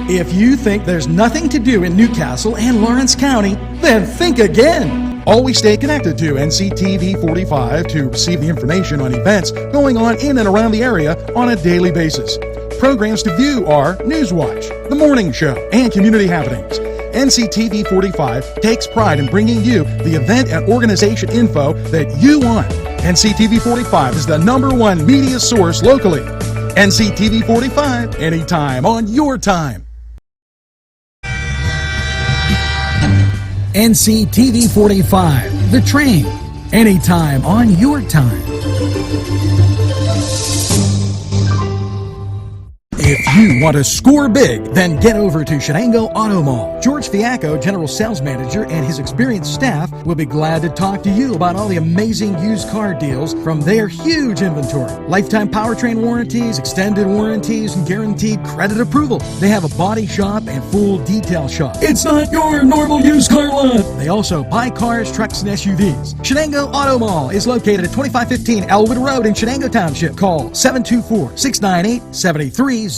If you think there's nothing to do in Newcastle and Lawrence County, then think again. Always stay connected to NCTV45 to receive the information on events going on in and around the area on a daily basis. Programs to view are NewsWatch, The Morning Show, and Community Happenings. NCTV45 takes pride in bringing you the event and organization info that you want. NCTV45 is the #1 media source locally. NCTV45, anytime on your time. NCTV45, The Train, anytime on your time. If you want to score big, then get over to Shenango Auto Mall. George Fiacco, General Sales Manager, and his experienced staff will be glad to talk to you about all the amazing used car deals from their huge inventory. Lifetime powertrain warranties, extended warranties, and guaranteed credit approval. They have a body shop and full detail shop. It's not your normal used car lot. They also buy cars, trucks, and SUVs. Shenango Auto Mall is located at 2515 Elwood Road in Shenango Township. Call 724-698-7304.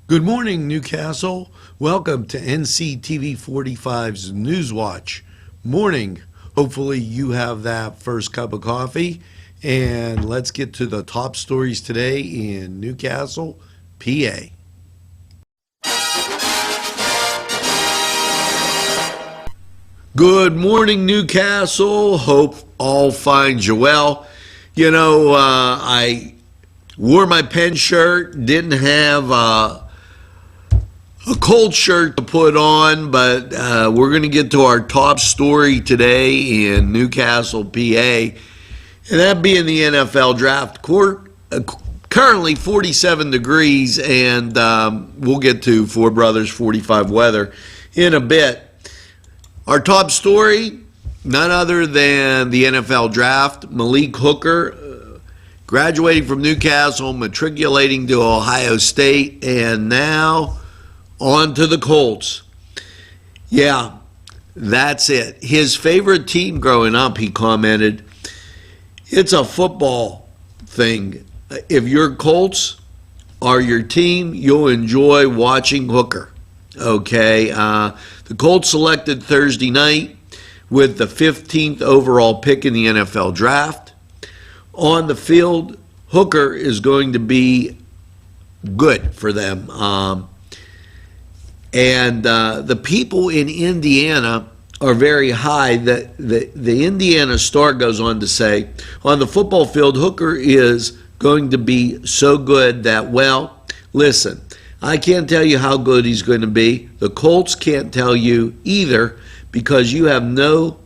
Good morning, Newcastle. Welcome to NCTV45's NewsWatch morning. Hopefully you have that first cup of coffee. And let's get to the top stories today in Newcastle, PA. Good morning, Newcastle. Hope all finds you well. You know, I wore my Penn shirt, didn't have a cold shirt to put on, but we're going to get to our top story today in Newcastle, PA, and that being the NFL draft. Currently 47 degrees, and we'll get to Four Brothers 45 weather in a bit. Our top story, none other than the NFL draft. Malik Hooker, graduating from Newcastle, matriculating to Ohio State, and now on to the Colts. Yeah, that's it. His favorite team growing up, he commented, it's a football thing. If your Colts are your team, you'll enjoy watching Hooker. Okay, the Colts selected Thursday night with the 15th overall pick in the NFL draft. On the field, Hooker is going to be good for them. And the people in Indiana are very high. The Indiana Star goes on to say, on the football field, Hooker is going to be so good that, well, listen, I can't tell you how good he's going to be. The Colts can't tell you either because you have no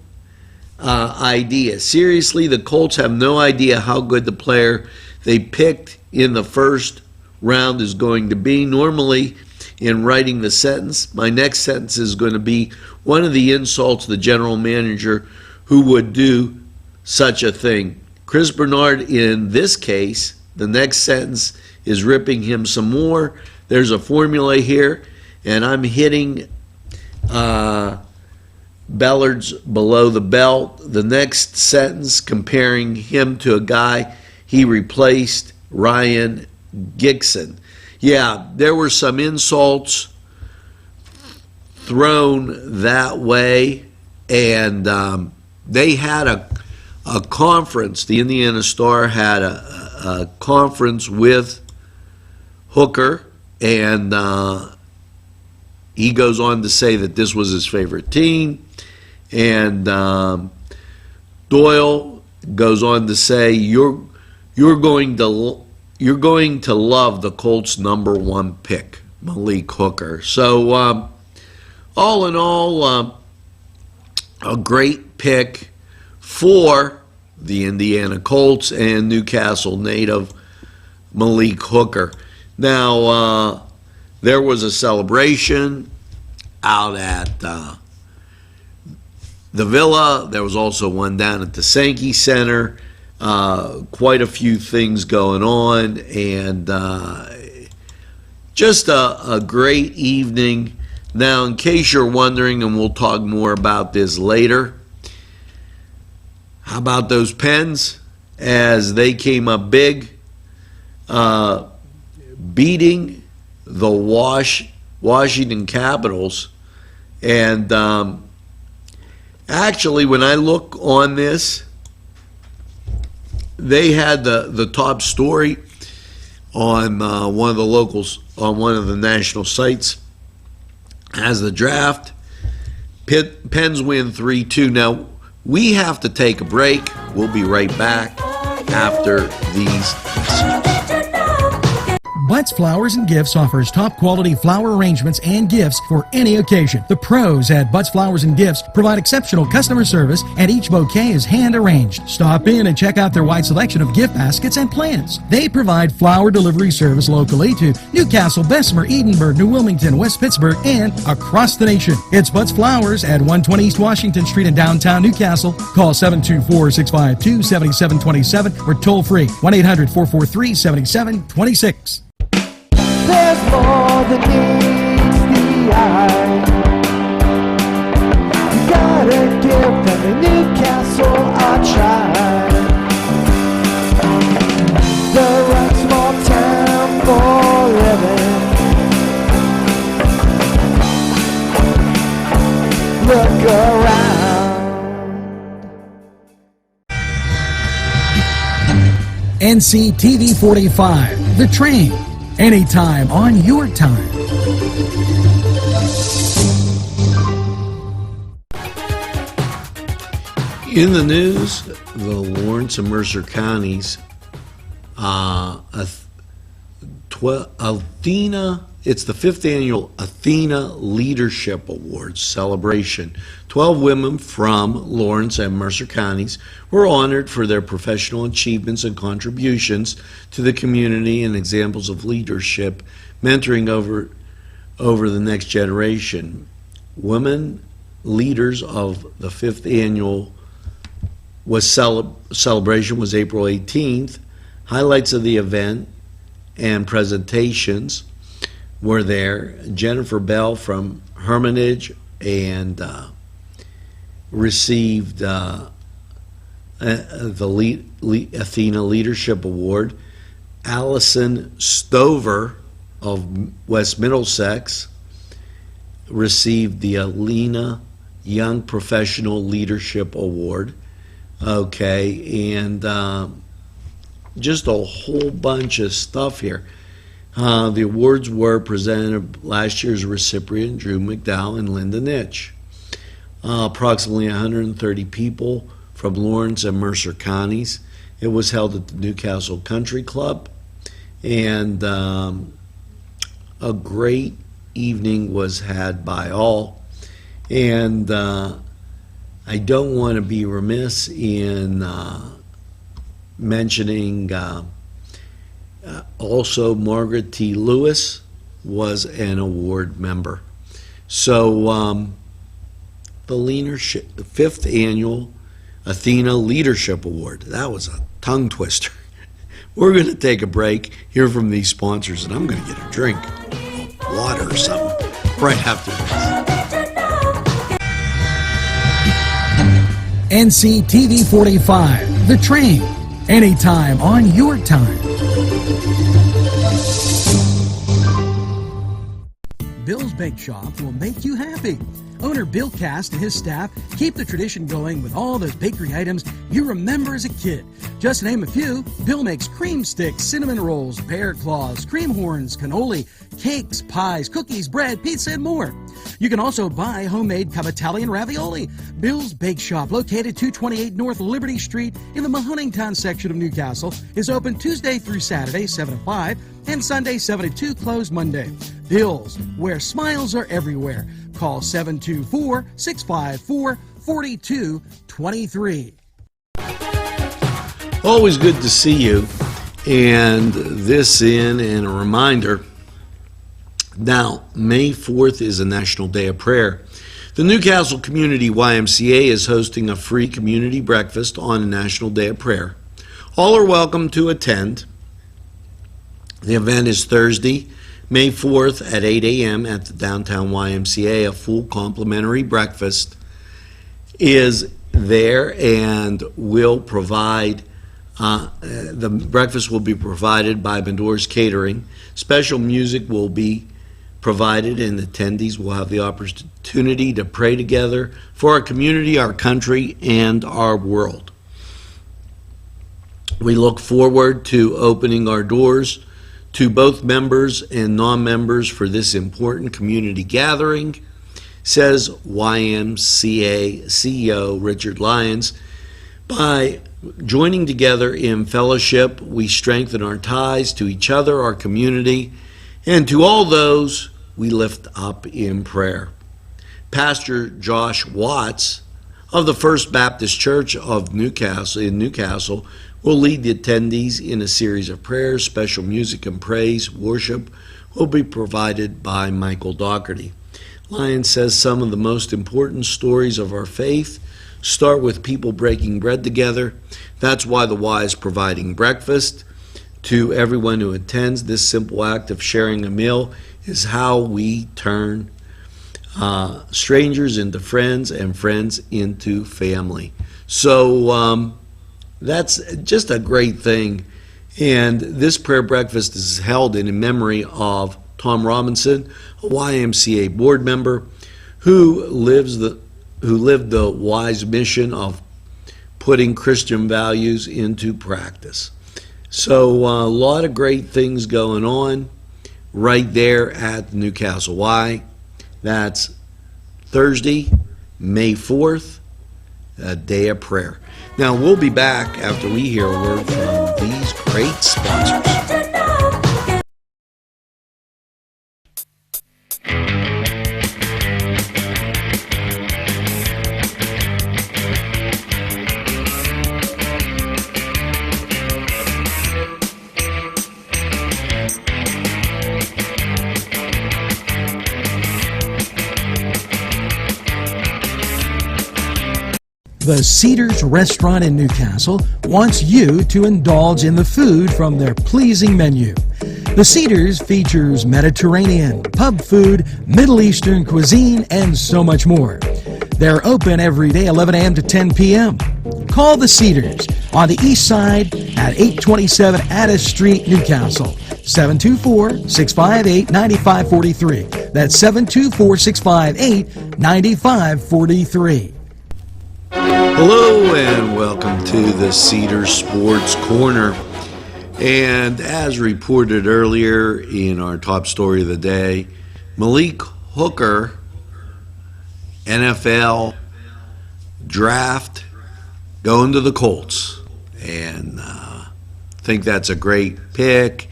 idea. Seriously, the Colts have no idea how good the player they picked in the first round is going to be. Normally, in writing the sentence, my next sentence is going to be one of the insults the general manager who would do such a thing. Chris Bernard, in this case, the next sentence is ripping him some more. There's a formula here, and I'm hitting Bellards below the belt. The next sentence comparing him to a guy he replaced, Ryan Gigson. Yeah, there were some insults thrown that way, and they had a conference. The Indiana Star had a conference with Hooker, and he goes on to say that this was his favorite team. And Doyle goes on to say, "You're going to love the Colts' #1 pick, Malik Hooker." So all in all, a great pick for the Indiana Colts and Newcastle native Malik Hooker. Now, there was a celebration out at the Villa. There was also one down at the Sankey Center. Quite a few things going on, and just a great evening. Now, in case you're wondering, and we'll talk more about this later, how about those Pens as they came up big, beating the Washington Capitals. And actually, when I look on this, they had the top story on one of the locals, on one of the national sites, as the draft. Pens win 3-2. Now, we have to take a break. We'll be right back after these messages. Butts Flowers and Gifts offers top quality flower arrangements and gifts for any occasion. The pros at Butts Flowers and Gifts provide exceptional customer service, and each bouquet is hand arranged. Stop in and check out their wide selection of gift baskets and plants. They provide flower delivery service locally to Newcastle, Bessemer, Edinburgh, New Wilmington, West Pittsburgh, and across the nation. It's Butts Flowers at 120 East Washington Street in downtown Newcastle. Call 724-652-7727 or toll free 1-800-443-7726. There's more than meets the eye. You gotta give them a Newcastle a try. The right small town for living. Look around. NCTV45, The Train. Anytime on your time. In the news, the Lawrence and Mercer counties, Athena, it's the 5th annual Athena Leadership Awards celebration. 12 women from Lawrence and Mercer counties were honored for their professional achievements and contributions to the community and examples of leadership, mentoring over the next generation. Women leaders of the 5th annual celebration was April 18th. Highlights of the event and presentations were there. Jennifer Bell from Hermitage and received the Athena Leadership Award. Allison Stover of West Middlesex received the Alina Young Professional Leadership Award. Okay, and just a whole bunch of stuff here. The awards were presented last year's recipient, Drew McDowell and Linda Nitch. Approximately 130 people from Lawrence and Mercer counties. It was held at the Newcastle Country Club, and a great evening was had by all. And I don't want to be remiss in mentioning also Margaret T. Lewis was an award member. So the 5th annual Athena Leadership Award. That was a tongue twister. We're going to take a break, hear from these sponsors, and I'm going to get a drink of water or something right after this. NCTV45, The Train. Anytime on your time. Bill's Bake Shop will make you happy. Owner Bill Cast and his staff keep the tradition going with all those bakery items you remember as a kid. Just to name a few, Bill makes cream sticks, cinnamon rolls, bear claws, cream horns, cannoli, cakes, pies, cookies, bread, pizza, and more. You can also buy homemade Cavatelli and ravioli. Bill's Bake Shop, located 228 North Liberty Street in the Mahoningtown section of Newcastle, is open Tuesday through Saturday, 7 to 5, and Sunday, 7 to 2, closed Monday. Bill's, where smiles are everywhere. Call 724-654-4223. Always good to see you. And this and a reminder. Now, May 4th is a National Day of Prayer. The Newcastle Community YMCA is hosting a free community breakfast on a National Day of Prayer. All are welcome to attend. The event is Thursday, May 4th at 8 a.m. at the downtown YMCA. A full complimentary breakfast is there and will provide The breakfast will be provided by Bendore's Catering. Special music will be provided, and attendees will have the opportunity to pray together for our community, our country, and our world. We look forward to opening our doors to both members and non-members for this important community gathering, says YMCA CEO Richard Lyons. By joining together in fellowship, we strengthen our ties to each other, our community, and to all those we lift up in prayer. Pastor Josh Watts of the First Baptist Church of Newcastle will lead the attendees in a series of prayers. Special music and praise worship will be provided by Michael Dougherty. Lyons says some of the most important stories of our faith start with people breaking bread together. That's why the Y is providing breakfast to everyone who attends. This simple act of sharing a meal is how we turn strangers into friends and friends into family. So that's just a great thing. And this prayer breakfast is held in memory of Tom Robinson, a YMCA board member who lived the wise mission of putting Christian values into practice. So a lot of great things going on right there at Newcastle Y. That's Thursday, May 4th, a day of prayer. Now, we'll be back after we hear a word from these great sponsors. The Cedars Restaurant in Newcastle wants you to indulge in the food from their pleasing menu. The Cedars features Mediterranean, pub food, Middle Eastern cuisine, and so much more. They're open every day 11 a.m. to 10 p.m. Call the Cedars on the east side at 827 Addis Street, Newcastle. 724-658-9543. That's 724-658-9543. Hello and welcome to the Cedar Sports Corner. And as reported earlier in our top story of the day, Malik Hooker, NFL draft, going to the Colts. And I think that's a great pick.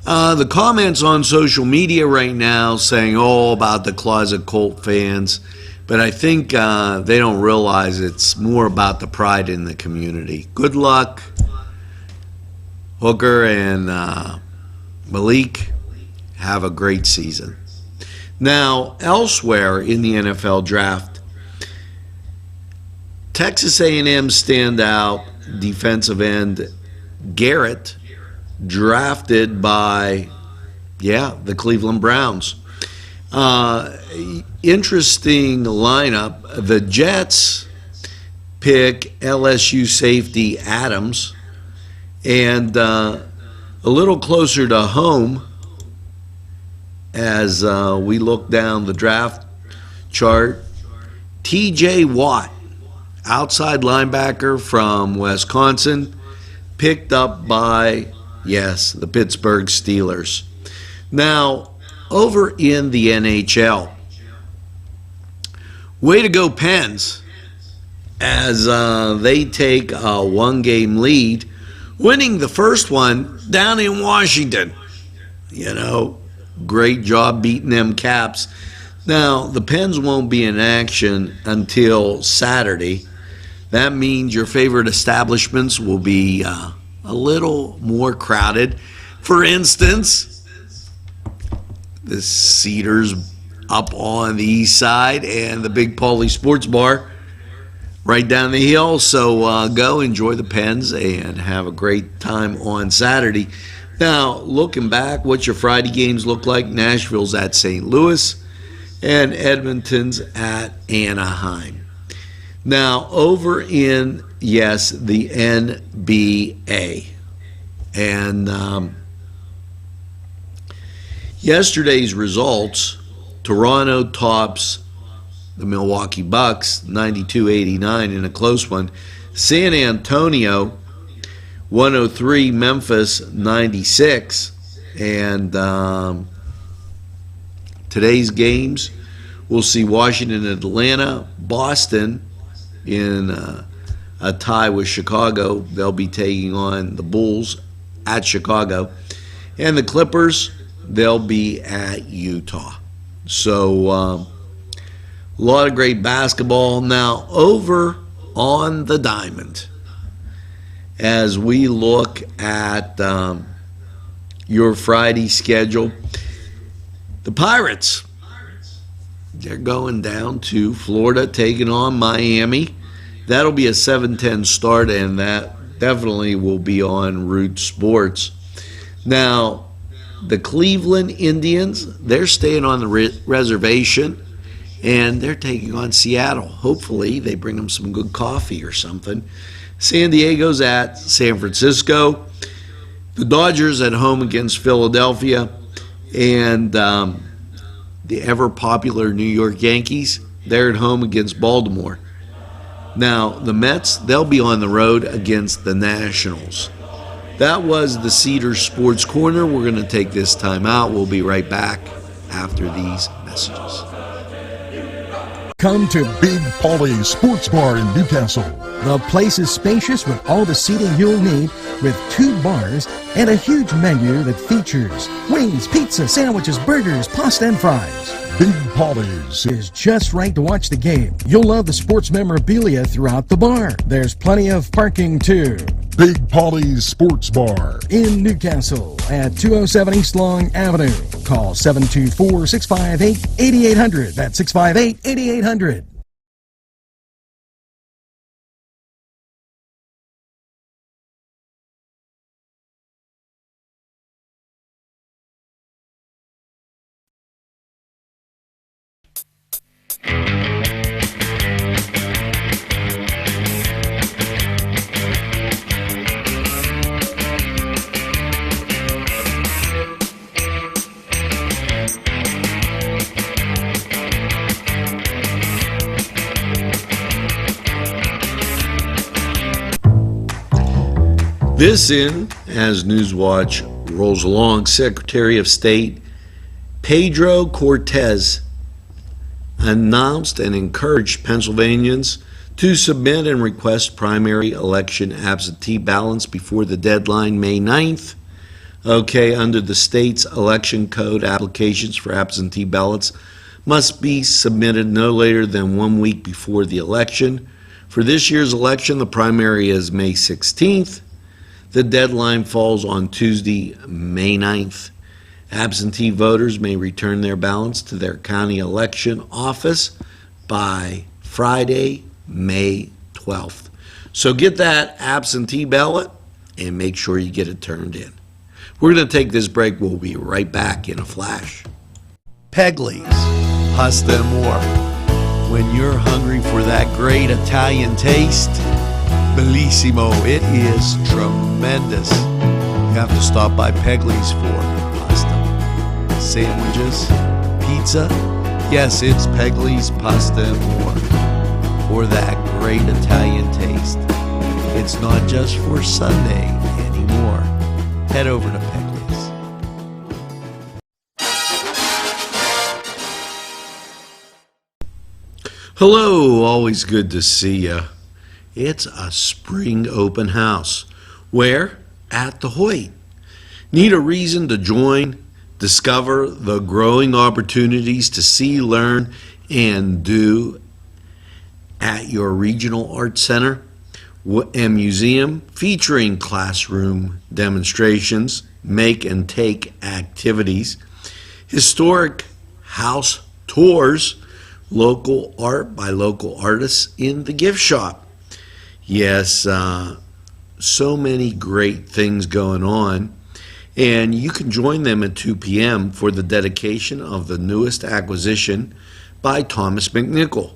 The comments on social media right now saying all about the closet Colt fans, but I think they don't realize it's more about the pride in the community. Good luck, Hooker and Malik. Have a great season. Now, elsewhere in the NFL draft, Texas A&M standout defensive end Garrett, drafted by, the Cleveland Browns. Interesting lineup. The Jets pick LSU safety Adams, and a little closer to home as we look down the draft chart, TJ Watt, outside linebacker from Wisconsin, picked up by, the Pittsburgh Steelers. Now, over in the NHL, way to go Pens, as they take a one-game lead, winning the first one down in Washington. Great job beating them Caps. Now, the Pens won't be in action until Saturday. That means your favorite establishments will be a little more crowded. For instance, the Cedars up on the east side and the Big Paulie Sports Bar right down the hill. So go enjoy the Pens and have a great time on Saturday. Now, looking back, what's your Friday games look like? Nashville's at St. Louis and Edmonton's at Anaheim. Now, over in, yes, the NBA. And yesterday's results, Toronto tops the Milwaukee Bucks 92-89 in a close one. San Antonio 103, Memphis 96. And today's games, we'll see Washington, Atlanta, Boston in a tie with Chicago. They'll be taking on the Bulls at Chicago. And the Clippers, they'll be at Utah. So a lot of great basketball. Now, over on the diamond, as we look at your Friday schedule, the Pirates, they're going down to Florida, taking on Miami. That'll be a 7:10 start, and that definitely will be on Root Sports. Now, the Cleveland Indians, they're staying on the reservation, and they're taking on Seattle. Hopefully, they bring them some good coffee or something. San Diego's at San Francisco. The Dodgers at home against Philadelphia. And the ever-popular New York Yankees, they're at home against Baltimore. Now, the Mets, they'll be on the road against the Nationals. That was the Cedars Sports Corner. We're going to take this time out. We'll be right back after these messages. Come to Big Polly's Sports Bar in Newcastle. The place is spacious with all the seating you'll need, with 2 bars and a huge menu that features wings, pizza, sandwiches, burgers, pasta, and fries. Big Polly's is just right to watch the game. You'll love the sports memorabilia throughout the bar. There's plenty of parking too. Big Polly's Sports Bar in Newcastle at 207 East Long Avenue. Call 724-658-8800. That's 658-8800. This in, as NewsWatch rolls along, Secretary of State Pedro Cortez announced and encouraged Pennsylvanians to submit and request primary election absentee ballots before the deadline May 9th. Okay, under the state's election code, applications for absentee ballots must be submitted no later than 1 week before the election. For this year's election, the primary is May 16th. The deadline falls on Tuesday, May 9th. Absentee voters may return their ballots to their county election office by Friday, May 12th. So get that absentee ballot and make sure you get it turned in. We're going to take this break. We'll be right back in a flash. Pegley's, pasta and more. When you're hungry for that great Italian taste, bellissimo, it is tremendous. You have to stop by Pegley's for pasta, sandwiches, pizza. Yes, it's Pegley's Pasta and More for that great Italian taste. It's not just for Sunday anymore. Head over to Pegley's. Hello, always good to see you. It's a spring open house. Where? At the Hoyt. Need a reason to join? Discover the growing opportunities to see, learn, and do at your regional art center and museum, featuring classroom demonstrations, make and take activities, historic house tours, local art by local artists in the gift shop. Yes, so many great things going on, and you can join them at 2 p.m. for the dedication of the newest acquisition by Thomas McNichol.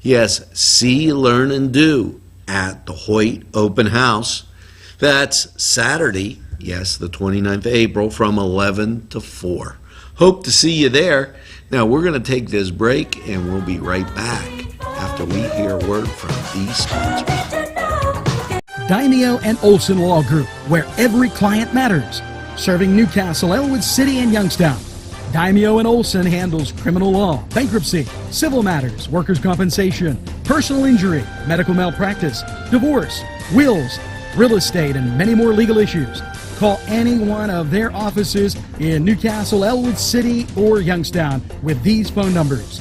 Yes, see, learn, and do at the Hoyt Open House. That's Saturday, yes, the 29th of April, from 11 to 4. Hope to see you there. Now, we're going to take this break, and we'll be right back after we hear a word from these sponsors. Daimio and Olson Law Group, where every client matters. Serving Newcastle, Elwood City, and Youngstown. Daimio and Olson handles criminal law, bankruptcy, civil matters, workers' compensation, personal injury, medical malpractice, divorce, wills, real estate, and many more legal issues. Call any one of their offices in Newcastle, Elwood City, or Youngstown with these phone numbers.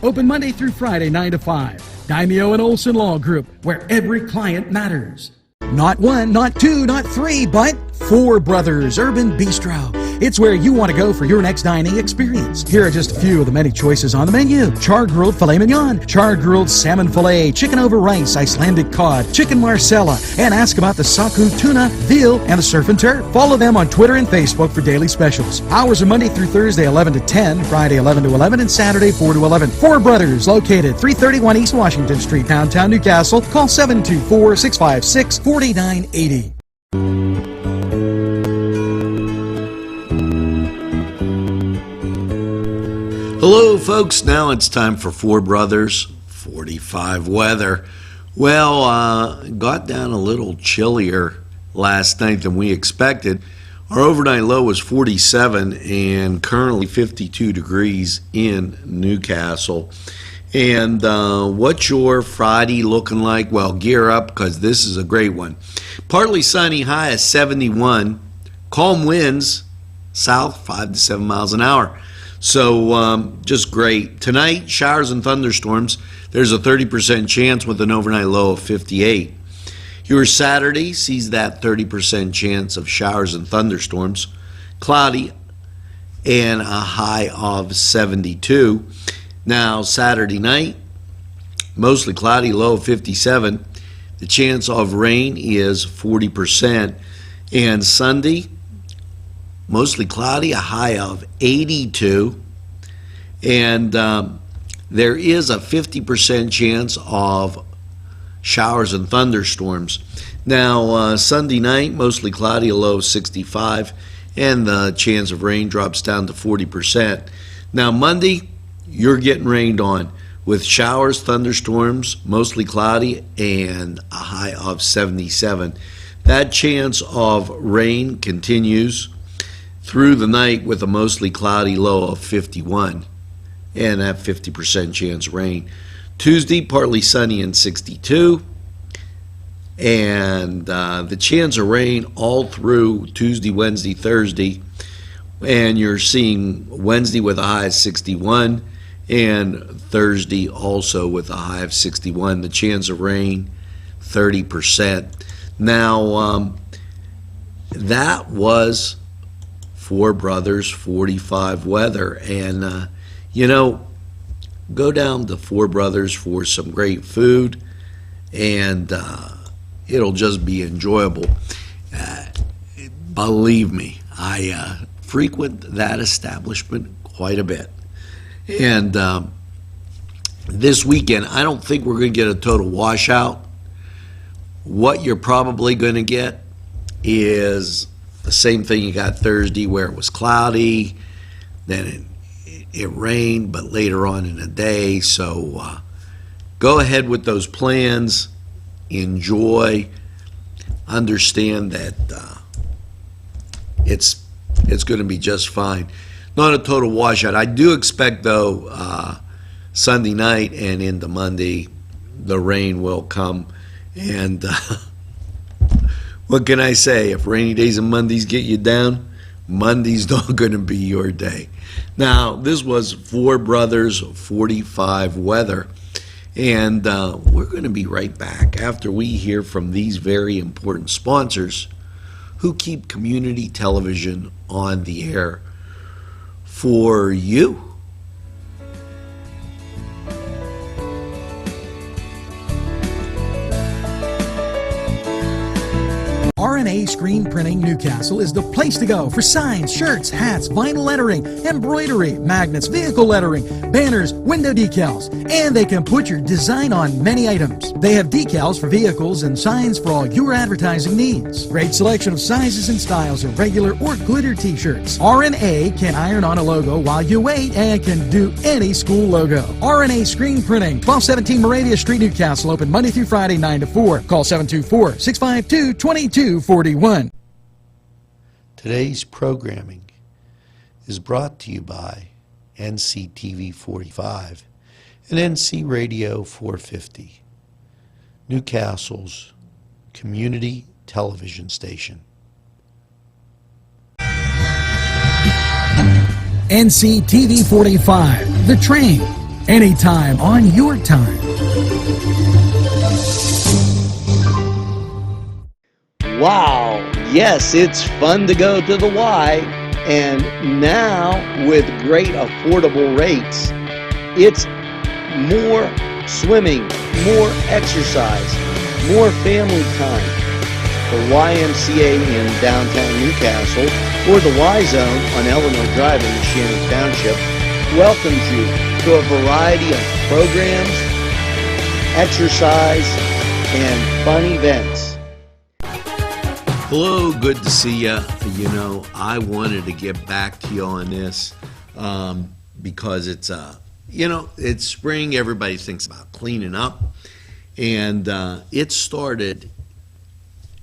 Open Monday through Friday, 9 to 5. Daimio and Olson Law Group, where every client matters. Not one, not two, not three, but Four Brothers Urban Bistro. It's where you want to go for your next dining experience. Here are just a few of the many choices on the menu. Char-grilled filet mignon, char-grilled salmon filet, chicken over rice, Icelandic cod, chicken marsala, and ask about the saku tuna, veal, and the surf and turf. Follow them on Twitter and Facebook for daily specials. Hours are Monday through Thursday, 11 to 10, Friday, 11 to 11, and Saturday, 4 to 11. Four Brothers, located 331 East Washington Street, downtown Newcastle. Call 724-656-4980. Hello, folks. Now it's time for Four Brothers 45 weather. Well, got down a little chillier last night than we expected. Our overnight low was 47 and currently 52 degrees in Newcastle. And what's your Friday looking like? Well, gear up because this is a great one. Partly sunny, high of 71. Calm winds, south 5 to 7 miles an hour. So just great. Tonight, showers and thunderstorms. There's a 30% chance with an overnight low of 58. Your Saturday sees that 30% chance of showers and thunderstorms. Cloudy and a high of 72. Now, Saturday night, mostly cloudy, low of 57. The chance of rain is 40%. And Sunday, mostly cloudy, a high of 82. And there is a 50% chance of showers and thunderstorms. Now, Sunday night, mostly cloudy, a low of 65. And the chance of rain drops down to 40%. Now, Monday, you're getting rained on with showers, thunderstorms, mostly cloudy, and a high of 77. That chance of rain continues through the night with a mostly cloudy low of 51 and that 50% chance of rain. Tuesday, partly sunny and 62. And the chance of rain all through Tuesday, Wednesday, Thursday. And you're seeing Wednesday with a high of 61 and Thursday also with a high of 61. The chance of rain, 30%. Now, that was Four Brothers 45 weather. And, go down to Four Brothers for some great food, and it'll just be enjoyable. Believe me, I frequent that establishment quite a bit. And this weekend, I don't think we're going to get a total washout. What you're probably going to get is the same thing you got Thursday, where it was cloudy, then it rained, but later on in the day. So go ahead with those plans. Enjoy. Understand that it's going to be just fine. Not a total washout. I do expect, though, Sunday night and into Monday, the rain will come. And what can I say? If rainy days and Mondays get you down, Monday's not going to be your day. Now, this was Four Brothers 45 weather. And we're going to be right back after we hear from these very important sponsors who keep community television on the air for you. RNA Screen Printing Newcastle is the place to go for signs, shirts, hats, vinyl lettering, embroidery, magnets, vehicle lettering, banners, window decals, and they can put your design on many items. They have decals for vehicles and signs for all your advertising needs. Great selection of sizes and styles of regular or glitter t-shirts. RNA can iron on a logo while you wait and can do any school logo. RNA Screen Printing, 1217 Moravia Street, Newcastle, open Monday through Friday, 9 to 4. Call 724-652-2241. Today's programming is brought to you by NCTV45 and NC Radio 450, Newcastle's community television station. NCTV45, The Train, anytime on your time. Wow, yes, it's fun to go to the Y, and now with great affordable rates, it's more swimming, more exercise, more family time. The YMCA in downtown Newcastle, or the Y Zone on Eleanor Drive in Shannon Township, welcomes you to a variety of programs, exercise, and fun events. Hello, good to see you. You know, I wanted to get back to you on this because it's it's spring. Everybody thinks about cleaning up, and it started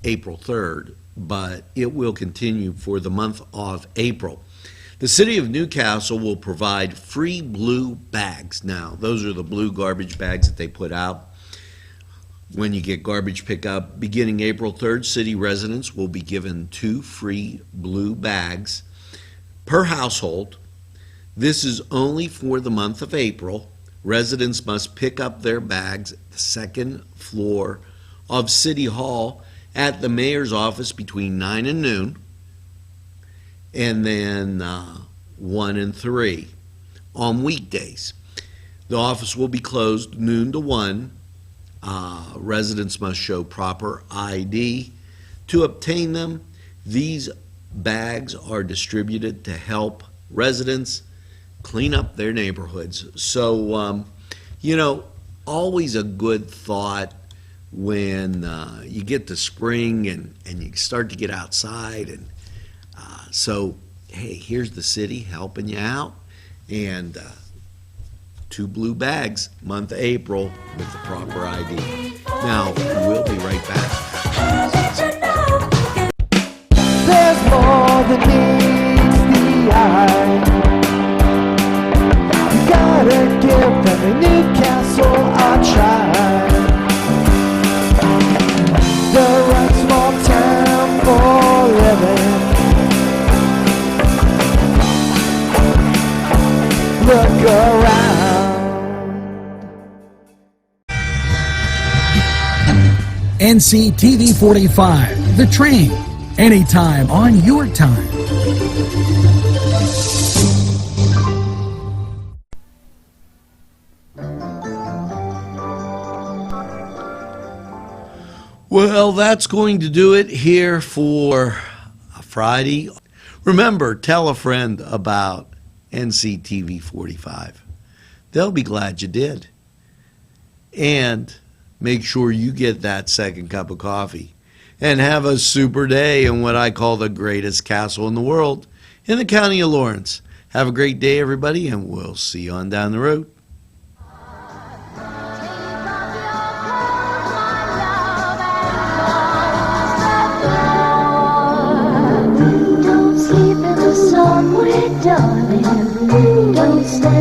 April 3rd, but it will continue for the month of April. The City of Newcastle will provide free blue bags. Now, those are the blue garbage bags that they put out when you get garbage pickup. Beginning April 3rd, city residents will be given 2 free blue bags per household. This is only for the month of April. Residents must pick up their bags at the second floor of City Hall at the mayor's office between 9 and noon, and then 1 and 3 on weekdays. The office will be closed noon to 1. Residents must show proper ID to obtain them. These bags are distributed to help residents clean up their neighborhoods. So, always a good thought when you get to spring and you start to get outside. And so, hey, here's the city helping you out. And 2 blue bags, month of April, with the proper ID. Now, we'll be right back. There's more than meets the eye. You gotta give them a Newcastle a try. The right small town for living. Look around. NCTV45, The Train, anytime on your time. Well, that's going to do it here for Friday. Remember, tell a friend about NCTV45. They'll be glad you did. And make sure you get that second cup of coffee. And have a super day in what I call the greatest castle in the world, in the county of Lawrence. Have a great day, everybody, and we'll see you on down the road. Don't sleep in the sun, darling. Don't stay